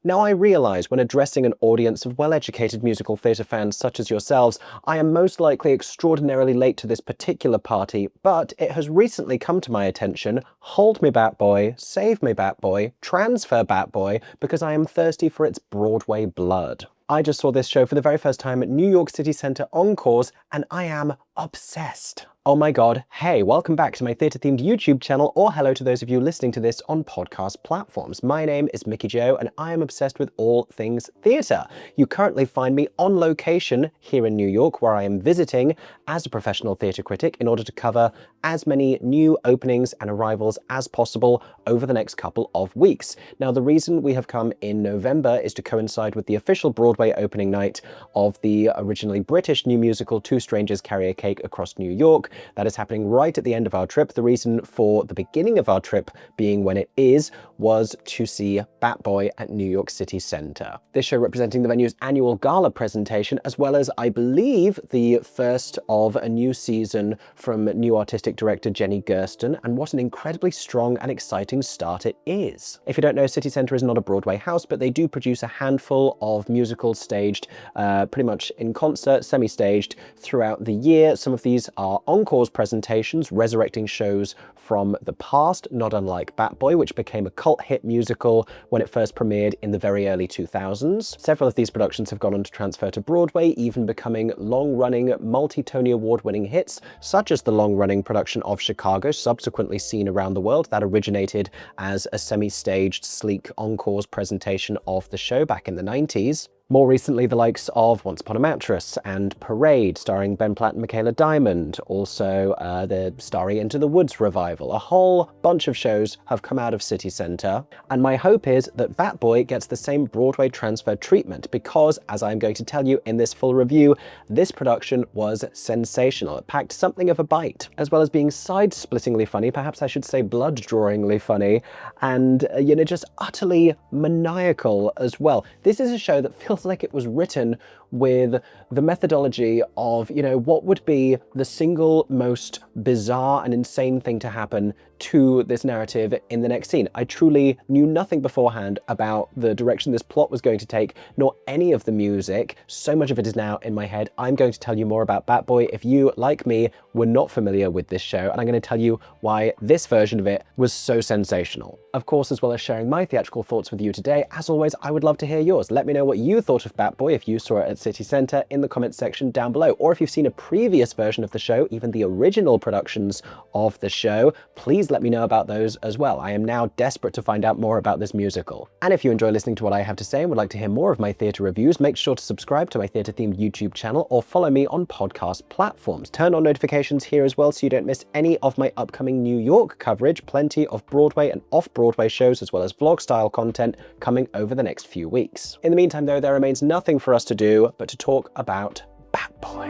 Now, I realise when addressing an audience of well-educated musical theatre fans such as yourselves, I am most likely extraordinarily late to this particular party, but it has recently come to my attention, hold me Bat Boy, save me Bat Boy, transfer Bat Boy, because I am thirsty for its Broadway blood. I just saw this show for the very first time at New York City Centre Encores, and I am obsessed. Oh my god, hey, welcome back to my theatre-themed YouTube channel, or hello to those of you listening to this on podcast platforms. My name is Mickey Joe, and I am obsessed with all things theatre. You currently find me on location here in New York, where I am visiting as a professional theatre critic in order to cover as many new openings and arrivals as possible over the next couple of weeks. Now, the reason we have come in November is to coincide with the official Broadway opening night of the originally British new musical Two Strangers Carry a Cake Across New York. That is happening right at the end of our trip. The reason for the beginning of our trip being when it is was to see Bat Boy at New York City Centre. This show representing the venue's annual gala presentation, as well as, I believe, the first of a new season from new artistic director Jenny Gersten, and what an incredibly strong and exciting start it is. If you don't know, City Centre is not a Broadway house, but they do produce a handful of musicals staged pretty much in concert, semi-staged throughout the year. Some of these are encores presentations, resurrecting shows from the past, not unlike Bat Boy, which became a cult hit musical when it first premiered in the very early 2000s. Several of these productions have gone on to transfer to Broadway, even becoming long-running, multi-Tony Award-winning hits, such as the long-running production of Chicago, subsequently seen around the world, that originated as a semi-staged, sleek encores presentation of the show back in the 90s. More recently, the likes of Once Upon a Mattress and Parade, starring Ben Platt and Michaela Diamond, also the Starry Into the Woods revival. A whole bunch of shows have come out of City Centre, and my hope is that Bat Boy gets the same Broadway transfer treatment because, as I'm going to tell you in this full review, this production was sensational. It packed something of a bite, as well as being side-splittingly funny, perhaps I should say blood-drawingly funny, and, just utterly maniacal as well. This is a show that feels like it was written with the methodology of, what would be the single most bizarre and insane thing to happen to this narrative in the next scene. I truly knew nothing beforehand about the direction this plot was going to take, nor any of the music. So much of it is now in my head. I'm going to tell you more about Bat Boy if you, like me, were not familiar with this show, and I'm going to tell you why this version of it was so sensational. Of course, as well as sharing my theatrical thoughts with you today, as always, I would love to hear yours. Let me know what you thought of Bat Boy if you saw it at City Centre in the comments section down below, or if you've seen a previous version of the show, even the original productions of the show, please let me know about those as well. I am now desperate to find out more about this musical. And if you enjoy listening to what I have to say and would like to hear more of my theatre reviews, make sure to subscribe to my theatre-themed YouTube channel or follow me on podcast platforms. Turn on notifications here as well so you don't miss any of my upcoming New York coverage, plenty of Broadway and off-Broadway shows, as well as vlog-style content coming over the next few weeks. In the meantime, though, there remains nothing for us to do but to talk about Bat Boy.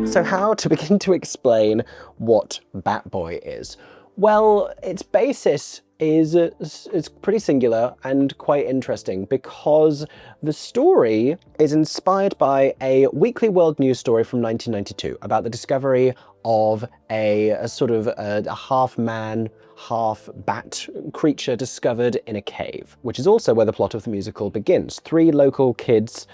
So how to begin to explain what Bat Boy is? Well, its basis is pretty singular and quite interesting because the story is inspired by a Weekly World News story from 1992 about the discovery of a sort of a half-man, half-bat creature discovered in a cave, which is also where the plot of the musical begins. Three local kids,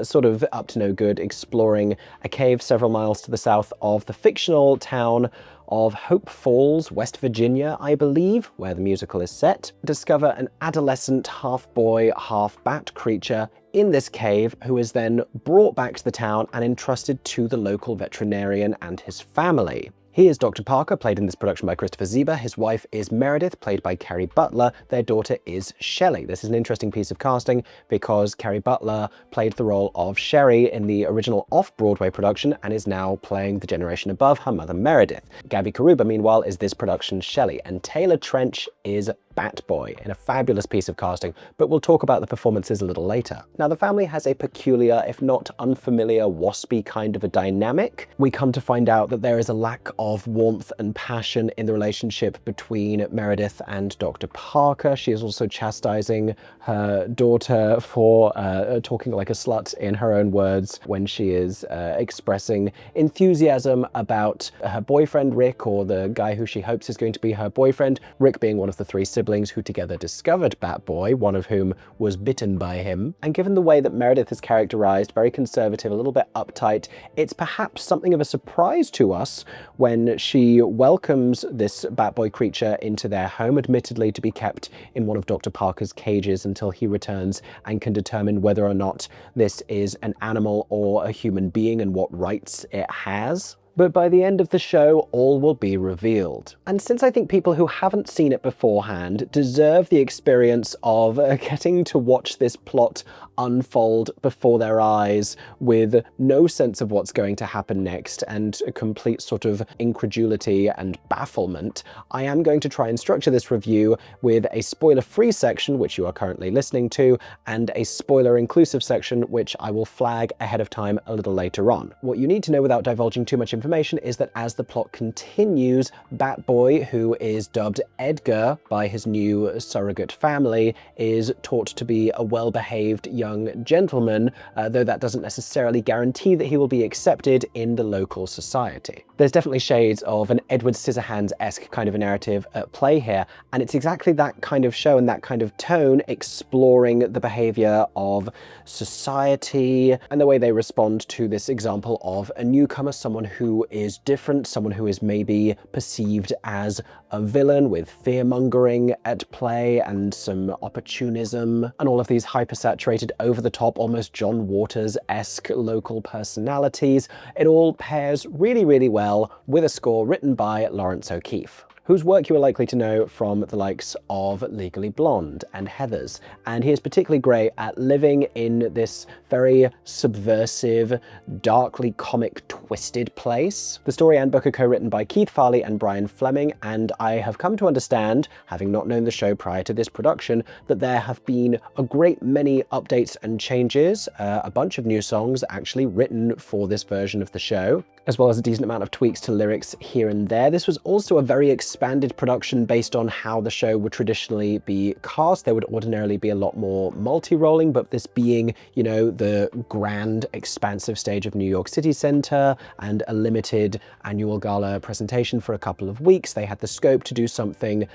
sort of up to no good, exploring a cave several miles to the south of the fictional town of Hope Falls, West Virginia, I believe, where the musical is set, discover an adolescent half-boy, half-bat creature in this cave who is then brought back to the town and entrusted to the local veterinarian and his family. He is Dr. Parker, played in this production by Christopher Zeba. His wife is Meredith, played by Kerry Butler. Their daughter is Shelley. This is an interesting piece of casting because Kerry Butler played the role of Sherry in the original off-Broadway production and is now playing the generation above her mother Meredith. Gabby Karuba, meanwhile, is this production's Shelley, and Taylor Trensch is Bat Boy in a fabulous piece of casting, but we'll talk about the performances a little later. Now, the family has a peculiar, if not unfamiliar, waspy kind of a dynamic. We come to find out that there is a lack of warmth and passion in the relationship between Meredith and Dr. Parker. She is also chastising her daughter for talking like a slut, in her own words, when she is expressing enthusiasm about her boyfriend Rick, or the guy who she hopes is going to be her boyfriend, Rick being one of the three siblings who together discovered Bat Boy, one of whom was bitten by him. And given the way that Meredith is characterized, very conservative, a little bit uptight, it's perhaps something of a surprise to us when she welcomes this Bat Boy creature into their home, admittedly to be kept in one of Dr. Parker's cages until he returns and can determine whether or not this is an animal or a human being and what rights it has. But by the end of the show, all will be revealed. And since I think people who haven't seen it beforehand deserve the experience of getting to watch this plot unfold before their eyes with no sense of what's going to happen next and a complete sort of incredulity and bafflement, I am going to try and structure this review with a spoiler-free section, which you are currently listening to, and a spoiler-inclusive section, which I will flag ahead of time a little later on. What you need to know without divulging too much information is that as the plot continues, Bat Boy, who is dubbed Edgar by his new surrogate family, is taught to be a well-behaved young gentleman, though that doesn't necessarily guarantee that he will be accepted in the local society. There's definitely shades of an Edward Scissorhands-esque kind of a narrative at play here, and it's exactly that kind of show and that kind of tone exploring the behavior of society and the way they respond to this example of a newcomer, someone who is different, someone who is maybe perceived as a villain with fear-mongering at play and some opportunism and all of these hyper-saturated, over-the-top, almost John Waters-esque local personalities. It all pairs really, really well with a score written by Lawrence O'Keefe, whose work you are likely to know from the likes of Legally Blonde and Heathers. And he is particularly great at living in this very subversive, darkly comic, twisted place. The story and book are co-written by Keith Farley and Brian Fleming, and I have come to understand, having not known the show prior to this production, that there have been a great many updates and changes, a bunch of new songs actually written for this version of the show, as well as a decent amount of tweaks to lyrics here and there. This was also a very expanded production based on how the show would traditionally be cast. There would ordinarily be a lot more multi-rolling, but this being, you know, the grand, expansive stage of New York City Center and a limited annual gala presentation for a couple of weeks, they had the scope to do something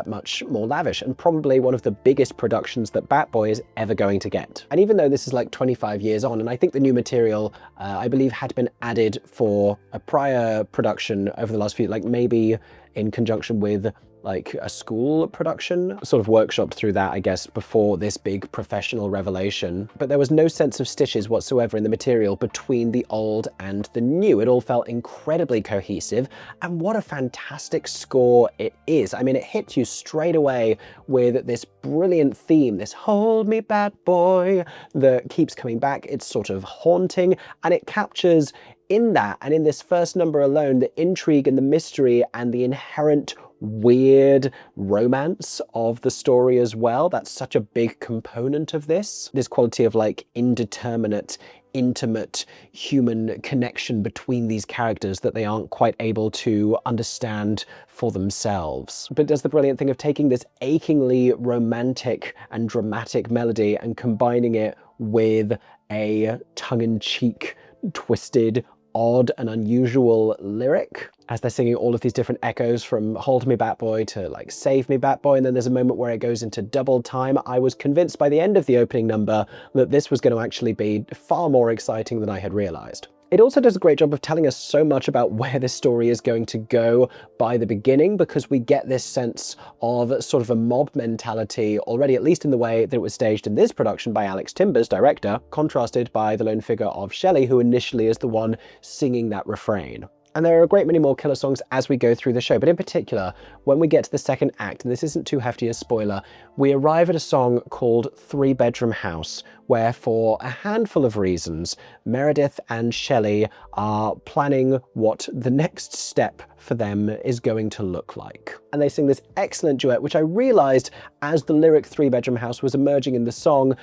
much more lavish, and probably one of the biggest productions that Bat Boy is ever going to get. And even though this is like 25 years on, and I think the new material, I believe, had been added for a prior production over the last few, like maybe in conjunction with like a school production, sort of workshopped through that, I guess, before this big professional revelation. But there was no sense of stitches whatsoever in the material between the old and the new. It all felt incredibly cohesive, and what a fantastic score it is. I mean, it hits you straight away with this brilliant theme, this "Hold Me Bat Boy," that keeps coming back. It's sort of haunting, and it captures in that, and in this first number alone, the intrigue and the mystery and the inherent weird romance of the story as well. That's such a big component of this quality of like indeterminate, intimate human connection between these characters that they aren't quite able to understand for themselves. But it does the brilliant thing of taking this achingly romantic and dramatic melody and combining it with a tongue-in-cheek, twisted, odd and unusual lyric as they're singing all of these different echoes from "Hold Me Bat Boy" to like "Save Me Bat Boy," and then there's a moment where it goes into double time. I was convinced by the end of the opening number that this was going to actually be far more exciting than I had realized. It also does a great job of telling us so much about where this story is going to go by the beginning, because we get this sense of sort of a mob mentality already, at least in the way that it was staged in this production by Alex Timbers, director, contrasted by the lone figure of Shelley, who initially is the one singing that refrain. And there are a great many more killer songs as we go through the show, but in particular, when we get to the second act, and this isn't too hefty a spoiler, we arrive at a song called "Three Bedroom House," where for a handful of reasons, Meredith and Shelley are planning what the next step for them is going to look like. And they sing this excellent duet, which I realized as the lyric 3-bedroom house was emerging in the song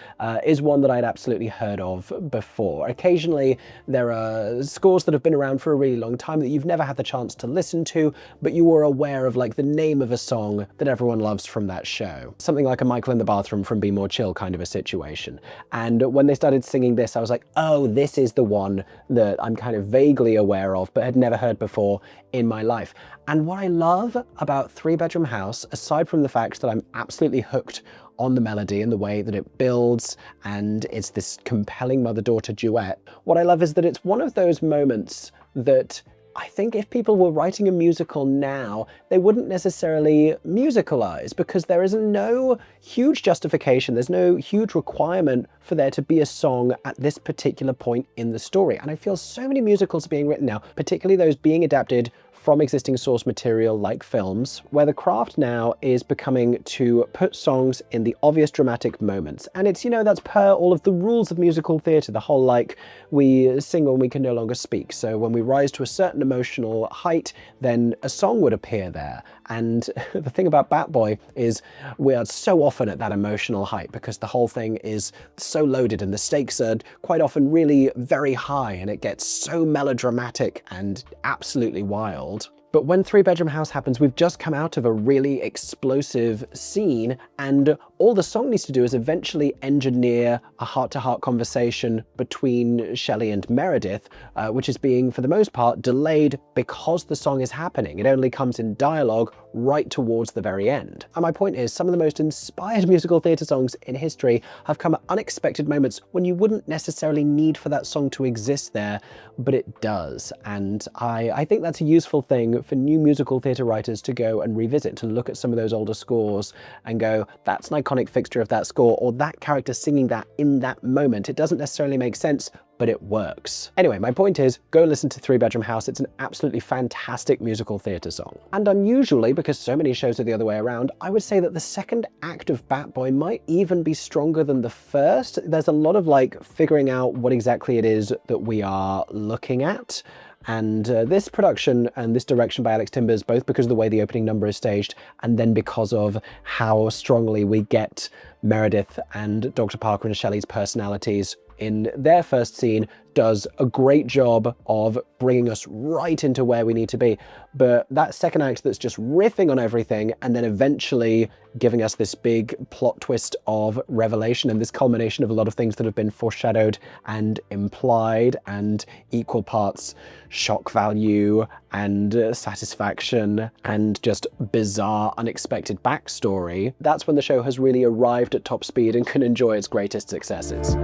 is one that I'd absolutely heard of before. Occasionally there are scores that have been around for a really long time that you've never had the chance to listen to, but you were aware of like the name of a song that everyone loves from that show. Something like a Michael in the Bathroom from Be More Chill kind of a situation. And when they started singing this, I was like, oh, this is the one that I'm kind of vaguely aware of, but had never heard before in my life. And what I love about 3-bedroom house, aside from the fact that I'm absolutely hooked on the melody and the way that it builds and it's this compelling mother-daughter duet, what I love is that it's one of those moments that I think if people were writing a musical now, they wouldn't necessarily musicalize, because there is no huge justification, there's no huge requirement for there to be a song at this particular point in the story. And I feel so many musicals are being written now, particularly those being adapted from existing source material like films, where the craft now is becoming to put songs in the obvious dramatic moments. And it's, you know, that's per all of the rules of musical theatre, the whole like, we sing when we can no longer speak. So when we rise to a certain emotional height, then a song would appear there. And the thing about Bat Boy is we are so often at that emotional height because the whole thing is so loaded and the stakes are quite often really very high and it gets so melodramatic and absolutely wild. But when 3-bedroom house happens, we've just come out of a really explosive scene, and all the song needs to do is eventually engineer a heart-to-heart conversation between Shelley and Meredith, which is being, for the most part, delayed because the song is happening. It only comes in dialogue right towards the very end. And my point is, some of the most inspired musical theatre songs in history have come at unexpected moments when you wouldn't necessarily need for that song to exist there, but it does. And I think that's a useful thing for new musical theatre writers to go and revisit, to look at some of those older scores and go, that's an iconic fixture of that score, or that character singing that in that moment. It doesn't necessarily make sense, but it works. Anyway, my point is, go listen to 3-bedroom house. It's an absolutely fantastic musical theatre song. And unusually, because so many shows are the other way around, I would say that the second act of Bat Boy might even be stronger than the first. There's a lot of like figuring out what exactly it is that we are looking at. And this production and this direction by Alex Timbers, both because of the way the opening number is staged and then because of how strongly we get Meredith and Dr. Parker and Shelley's personalities in their first scene, does a great job of bringing us right into where we need to be. But that second act that's just riffing on everything and then eventually giving us this big plot twist of revelation and this culmination of a lot of things that have been foreshadowed and implied and equal parts shock value and satisfaction and just bizarre, unexpected backstory, that's when the show has really arrived at top speed and can enjoy its greatest successes.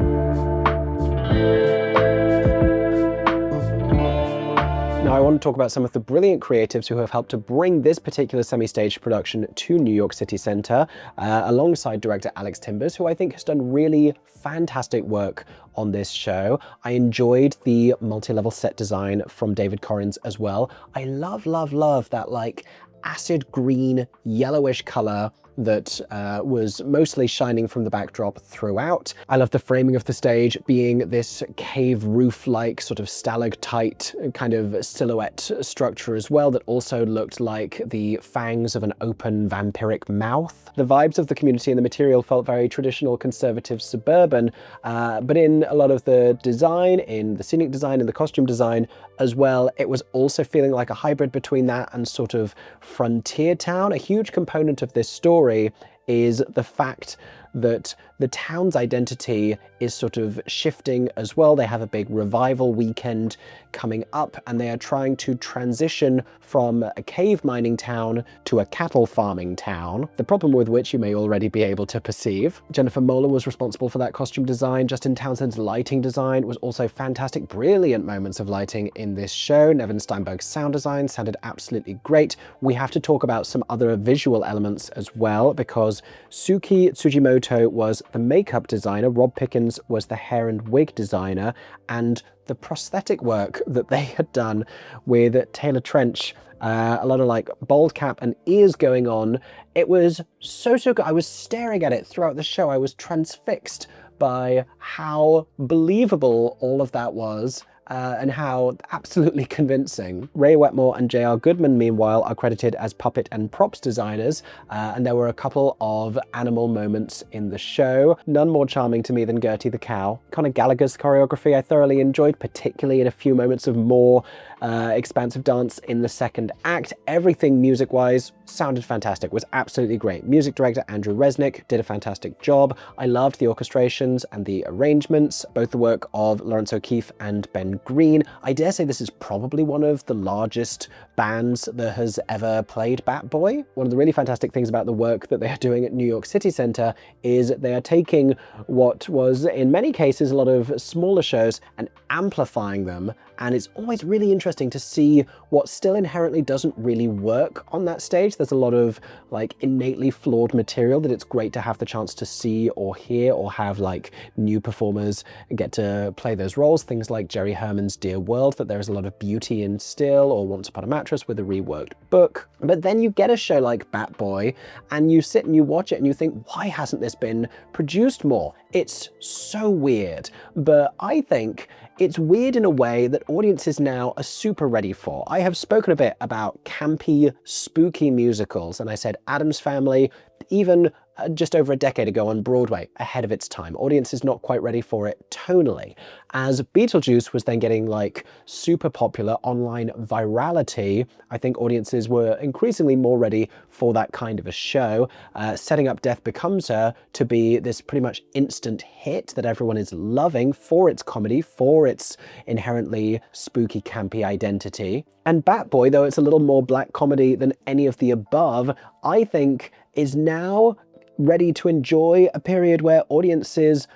Now I want to talk about some of the brilliant creatives who have helped to bring this particular semi-staged production to New York City Center, alongside director Alex Timbers, who I think has done really fantastic work on this show. I enjoyed the multi-level set design from David Corrins as well. I love that like acid green, yellowish color that was mostly shining from the backdrop throughout. I love the framing of the stage being this cave roof-like sort of stalactite kind of silhouette structure as well that also looked like the fangs of an open vampiric mouth. The vibes of the community and the material felt very traditional, conservative, suburban, but in a lot of the design, in the scenic design, in the costume design as well, it was also feeling like a hybrid between that and sort of frontier town. A huge component of this story is the fact that the town's identity is sort of shifting as well. They have a big revival weekend coming up and they are trying to transition from a cave mining town to a cattle farming town, the problem with which you may already be able to perceive. Jennifer Moeller was responsible for that costume design. Justin Townsend's lighting design was also fantastic. Brilliant moments of lighting in this show. Nevin Steinberg's sound design sounded absolutely great. We have to talk about some other visual elements as well, because Suki Tsujimoto was the makeup designer, Rob Pickens was the hair and wig designer, and the prosthetic work that they had done with Taylor Trensch, a lot of like bald cap and ears going on. It was so good. I was staring at it throughout the show. I was transfixed by how believable all of that was. and how absolutely convincing. Ray Wetmore and J.R. Goodman, meanwhile, are credited as puppet and props designers, and there were a couple of animal moments in the show. None more charming to me than Gertie the cow. Conor Gallagher's choreography I thoroughly enjoyed, particularly in a few moments of more expansive dance in the second act. Everything music-wise sounded fantastic, was absolutely great. Music director Andrew Resnick did a fantastic job. I loved the orchestrations and the arrangements, both the work of Lawrence O'Keefe and Ben Green. I dare say this is probably one of the largest bands that has ever played Bat Boy. One of the really fantastic things about the work that they are doing at New York City Center is they are taking what was, in many cases, a lot of smaller shows and amplifying them, and it's always really interesting to see what still inherently doesn't really work on that stage. There's a lot of like innately flawed material that it's great to have the chance to see or hear, or have like new performers get to play those roles. Things like Jerry Herman's Dear World, that there's a lot of beauty in still, or Once Upon a Mattress with a reworked book. But then you get a show like Bat Boy and you sit and you watch it and you think, why hasn't this been produced more? It's so weird, but I think it's weird in a way that audiences now are super ready for. I have spoken a bit about campy, spooky musicals, and I said Addams Family, even just over a decade ago on Broadway, ahead of its time. Audiences not quite ready for it tonally. As Beetlejuice was then getting like super popular online virality, I think audiences were increasingly more ready for that kind of a show, setting up Death Becomes Her to be this pretty much instant hit that everyone is loving for its comedy, for its inherently spooky, campy identity. And Bat Boy, though it's a little more black comedy than any of the above, I think is now ready to enjoy a period where audiences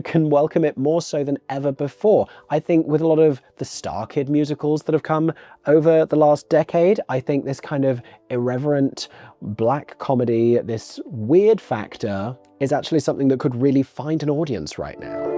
can welcome it more so than ever before. I think with a lot of the Star Kid musicals that have come over the last decade, I think this kind of irreverent black comedy, this weird factor, is actually something that could really find an audience right now.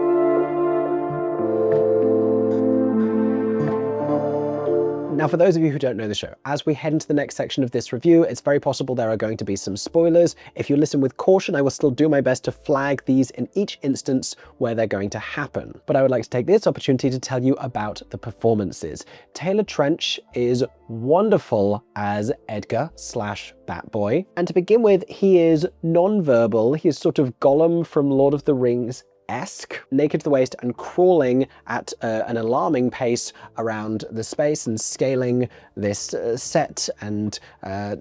Now, for those of you who don't know the show, as we head into the next section of this review, it's very possible there are going to be some spoilers. If you listen with caution, I will still do my best to flag these in each instance where they're going to happen. But I would like to take this opportunity to tell you about the performances. Taylor Trensch is wonderful as Edgar/Bat Boy. And to begin with, he is non-verbal. He is sort of Gollum from Lord of the Rings-esque, naked to the waist and crawling at an alarming pace around the space and scaling this set and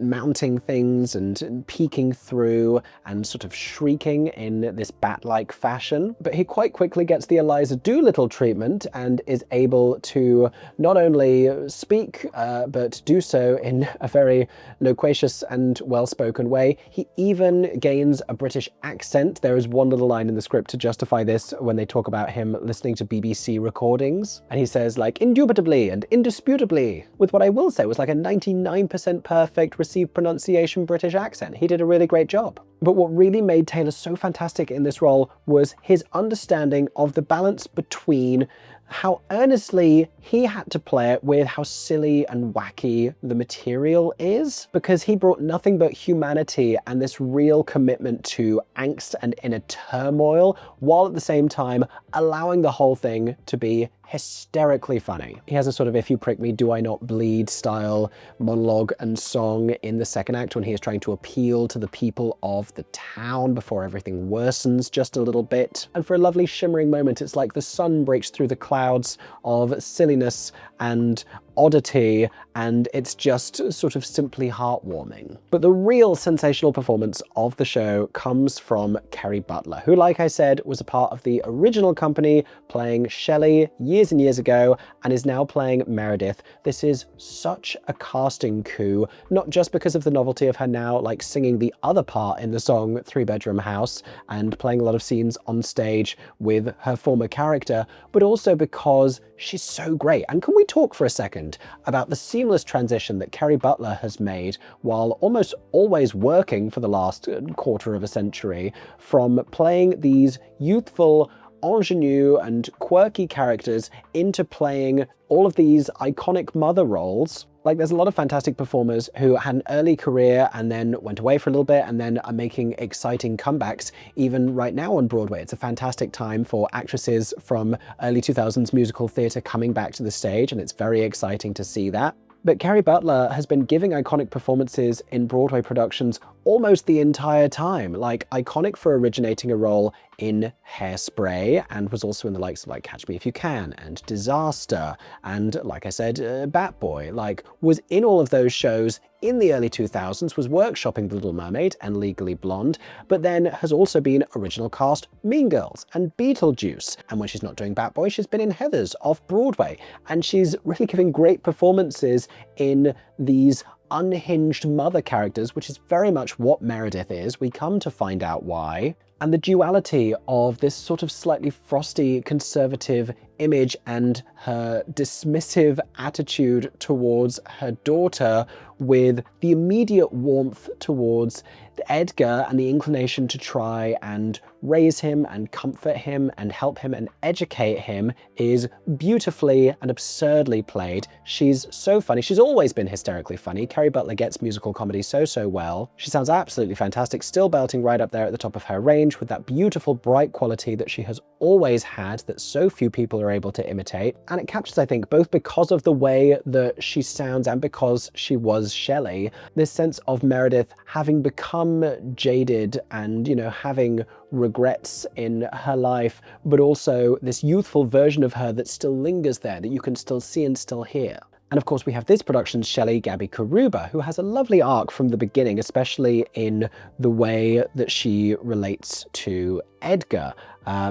mounting things and peeking through and sort of shrieking in this bat-like fashion. But he quite quickly gets the Eliza Doolittle treatment and is able to not only speak, but do so in a very loquacious and well-spoken way. He even gains a British accent. There is one little line in the script to justify this when they talk about him listening to BBC recordings, and he says like indubitably and indisputably, with what I will say was like a 99% perfect received pronunciation British accent. He did a really great job. But what really made Taylor so fantastic in this role was his understanding of the balance between how earnestly he had to play it with how silly and wacky the material is, because he brought nothing but humanity and this real commitment to angst and inner turmoil, while at the same time allowing the whole thing to be hysterically funny. He has a sort of "if you prick me, do I not bleed" style monologue and song in the second act when he is trying to appeal to the people of the town before everything worsens just a little bit. And for a lovely shimmering moment, it's like the sun breaks through the clouds of silliness and oddity, and it's just sort of simply heartwarming. But the real sensational performance of the show comes from Kerry Butler, who, like I said, was a part of the original company playing Shelley years and years ago and is now playing Meredith. This is such a casting coup, not just because of the novelty of her now like singing the other part in the song Three Bedroom House and playing a lot of scenes on stage with her former character, but also because she's so great. And can we talk for a second about the seamless transition that Kerry Butler has made while almost always working for the last quarter of a century, from playing these youthful, ingenue and quirky characters into playing all of these iconic mother roles Like, there's a lot of fantastic performers who had an early career and then went away for a little bit and then are making exciting comebacks even right now on Broadway. It's a fantastic time for actresses from early 2000s musical theatre coming back to the stage, and it's very exciting to see that. But Kerry Butler has been giving iconic performances in Broadway productions almost the entire time, like iconic for originating a role in Hairspray, and was also in the likes of like Catch Me If You Can and Disaster, and like I said, Bat Boy, like was in all of those shows in the early 2000s, was workshopping The Little Mermaid and Legally Blonde, but then has also been original cast Mean Girls and Beetlejuice. And when she's not doing Bat Boy, she's been in Heathers off-Broadway, and she's really giving great performances in these unhinged mother characters, which is very much what Meredith is. We come to find out why. And the duality of this sort of slightly frosty, conservative image and her dismissive attitude towards her daughter, with the immediate warmth towards Edgar and the inclination to try and raise him and comfort him and help him and educate him, is beautifully and absurdly played. She's so funny. She's always been hysterically funny. Kerry Butler gets musical comedy so well. She sounds absolutely fantastic, still belting right up there at the top of her range with that beautiful bright quality that she has always had, that so few people are able to imitate. And it captures, I think, both because of the way that she sounds and because she was Shelley, this sense of Meredith having become jaded and, you know, having regrets in her life, but also this youthful version of her that still lingers there, that you can still see and still hear. And of course we have this production's Shelley, Gabby Karuba, who has a lovely arc from the beginning, especially in the way that she relates to Edgar,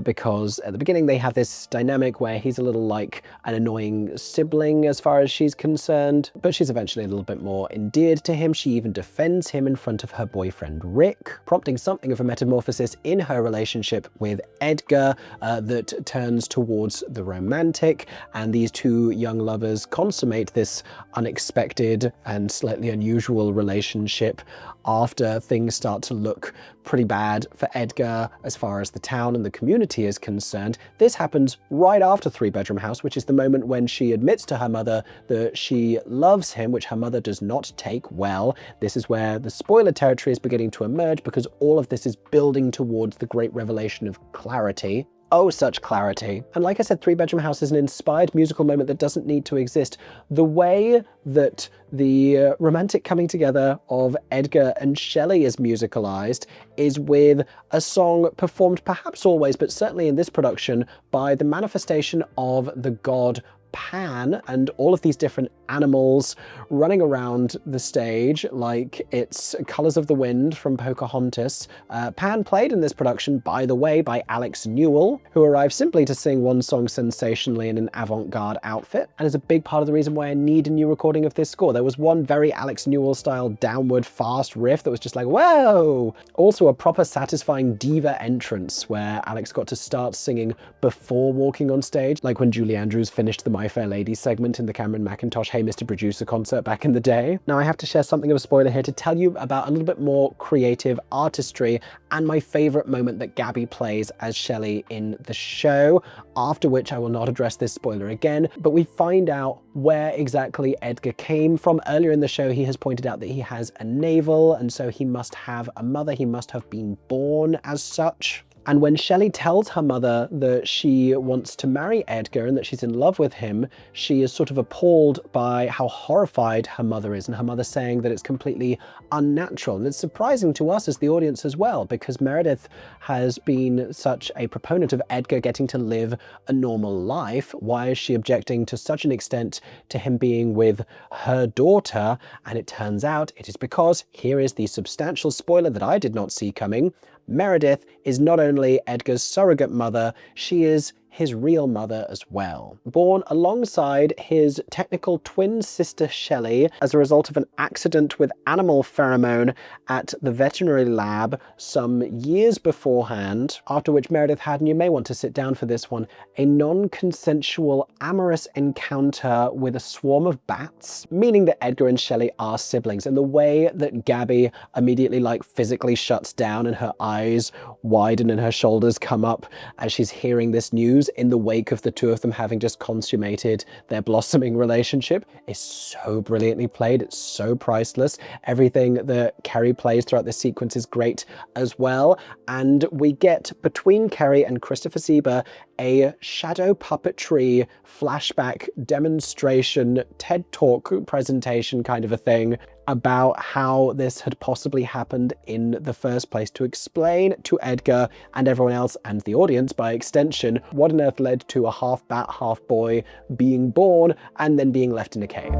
because at the beginning they have this dynamic where he's a little like an annoying sibling as far as she's concerned, but she's eventually a little bit more endeared to him. She even defends him in front of her boyfriend Rick, prompting something of a metamorphosis in her relationship with Edgar that turns towards the romantic, and these two young lovers consummate this unexpected and slightly unusual relationship after things start to look pretty bad for Edgar as far as the town and the community is concerned. This happens right after Three Bedroom House, which is the moment when she admits to her mother that she loves him, which her mother does not take well. This is where the spoiler territory is beginning to emerge, because all of this is building towards the great revelation of clarity. Oh, such clarity. And like I said, Three Bedroom House is an inspired musical moment that doesn't need to exist. The way that the romantic coming together of Edgar and Shelley is musicalized is with a song performed perhaps always, but certainly in this production, by the manifestation of the god Pan and all of these different animals running around the stage like it's Colors of the Wind from Pocahontas. Pan played in this production, by the way, by Alex Newell, who arrived simply to sing one song sensationally in an avant-garde outfit, and is a big part of the reason why I need a new recording of this score. There was one very Alex Newell style downward fast riff that was just like, whoa! Also a proper satisfying diva entrance where Alex got to start singing before walking on stage, like when Julie Andrews finished the My Fair Lady segment in the Cameron Mackintosh Hey Mr. Producer concert back in the day. Now I have to share something of a spoiler here to tell you about a little bit more creative artistry and my favorite moment that Gabby plays as Shelley in the show, after which I will not address this spoiler again, but we find out where exactly Edgar came from. Earlier in the show he has pointed out that he has a navel, and so he must have a mother, he must have been born as such. And when Shelley tells her mother that she wants to marry Edgar and that she's in love with him, she is sort of appalled by how horrified her mother is, and her mother saying that it's completely unnatural. And it's surprising to us as the audience as well, because Meredith has been such a proponent of Edgar getting to live a normal life. Why is she objecting to such an extent to him being with her daughter? And it turns out it is because, here is the substantial spoiler that I did not see coming, Meredith is not only Edgar's surrogate mother, she is his real mother as well. Born alongside his technical twin sister Shelley as a result of an accident with animal pheromone at the veterinary lab some years beforehand, after which Meredith had, and you may want to sit down for this one, a non-consensual amorous encounter with a swarm of bats, meaning that Edgar and Shelley are siblings. And the way that Gabby immediately like physically shuts down and her eyes widen and her shoulders come up as she's hearing this news follows in the wake of the two of them having just consummated their blossoming relationship is so brilliantly played. It's so priceless. Everything that Kerry plays throughout this sequence is great as well. And we get, between Kerry and Christopher Sieber, a shadow puppetry flashback demonstration, TED Talk presentation kind of a thing about how this had possibly happened in the first place, to explain to Edgar and everyone else, and the audience by extension, what on earth led to a half bat, half boy being born and then being left in a cave.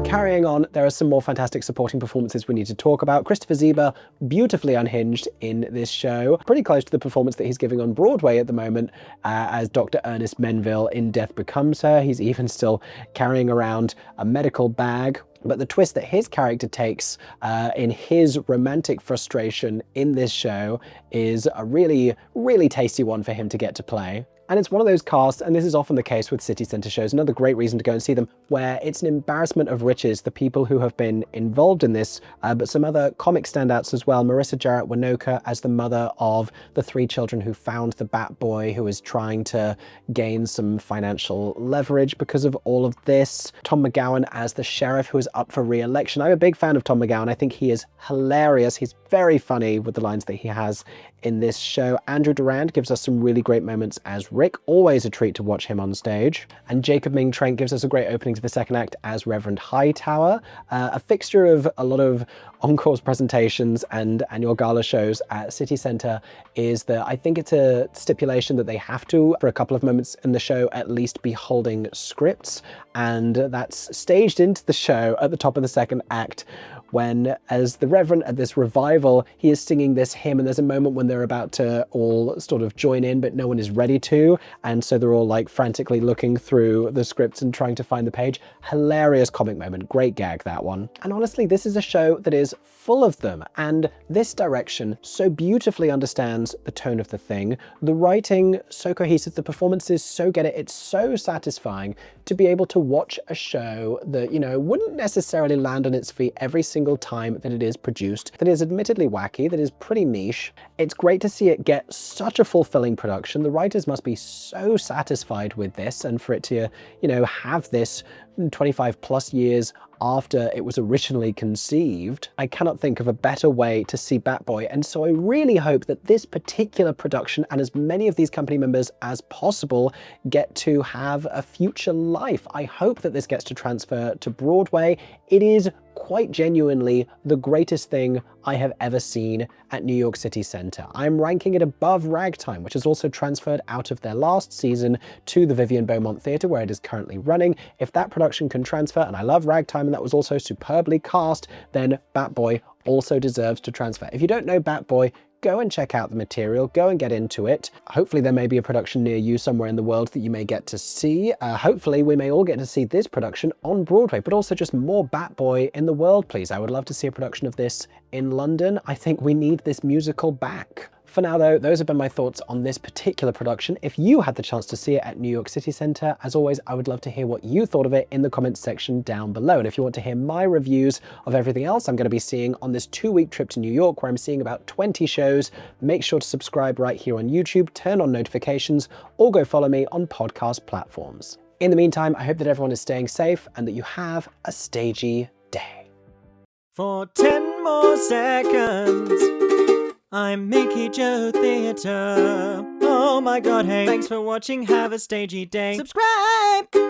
Carrying on, there are some more fantastic supporting performances we need to talk about. Christopher Sieber, beautifully unhinged in this show, pretty close to the performance that he's giving on Broadway at the moment as Dr. Ernest Menville in Death Becomes Her. He's even still carrying around a medical bag. But the twist that his character takes in his romantic frustration in this show is a really, really tasty one for him to get to play. And it's one of those casts, and this is often the case with City Centre shows, another great reason to go and see them, where it's an embarrassment of riches, the people who have been involved in this, but some other comic standouts as well. Marissa Jarrett Winoka as the mother of the 3 children who found the Bat Boy, who is trying to gain some financial leverage because of all of this. Tom McGowan as the sheriff who is up for re-election. I'm a big fan of Tom McGowan. I think he is hilarious. He's very funny with the lines that he has in this show. Andrew Durand gives us some really great moments as Rick, always a treat to watch him on stage. And Jacob Ming Trent gives us a great opening to the second act as Reverend Hightower. A fixture of a lot of encores presentations and annual gala shows at City Centre is that I think it's a stipulation that they have to, for a couple of moments in the show, at least be holding scripts. And that's staged into the show at the top of the second act, when, as the Reverend at this revival, he is singing this hymn, and there's a moment when they're about to all sort of join in, but no one is ready to, and so they're all like frantically looking through the scripts and trying to find the page. Hilarious comic moment, great gag, that one. And honestly, this is a show that is full of them, and this direction so beautifully understands the tone of the thing, the writing so cohesive, the performances so get it, it's so satisfying to be able to watch a show that, you know, wouldn't necessarily land on its feet every single time that it is produced, that is admittedly wacky, that is pretty niche. It's great to see it get such a fulfilling production. The writers must be so satisfied with this, and for it to, you know, have this 25 plus years after it was originally conceived, I cannot think of a better way to see Batboy. And so I really hope that this particular production and as many of these company members as possible get to have a future life. I hope that this gets to transfer to Broadway. It is quite genuinely the greatest thing I have ever seen at New York City Centre. I'm ranking it above Ragtime, which is also transferred out of their last season to the Vivian Beaumont Theatre, where it is currently running. If that production can transfer, and I love Ragtime and that was also superbly cast, then Batboy also deserves to transfer. If you don't know Batboy, go and check out the material, go and get into it. Hopefully there may be a production near you somewhere in the world that you may get to see. Hopefully we may all get to see this production on Broadway, but also just more Batboy in the world, please. I would love to see a production of this in London. I think we need this musical back. For now though, those have been my thoughts on this particular production. If you had the chance to see it at New York City Centre, as always, I would love to hear what you thought of it in the comments section down below. And if you want to hear my reviews of everything else I'm going to be seeing on this 2-week trip to New York, where I'm seeing about 20 shows, make sure to subscribe right here on YouTube, turn on notifications, or go follow me on podcast platforms. In the meantime, I hope that everyone is staying safe and that you have a stagey day. For 10 more seconds, I'm Mickey Joe Theatre. Oh my god, hey. Thanks for watching, have a stagey day. Subscribe!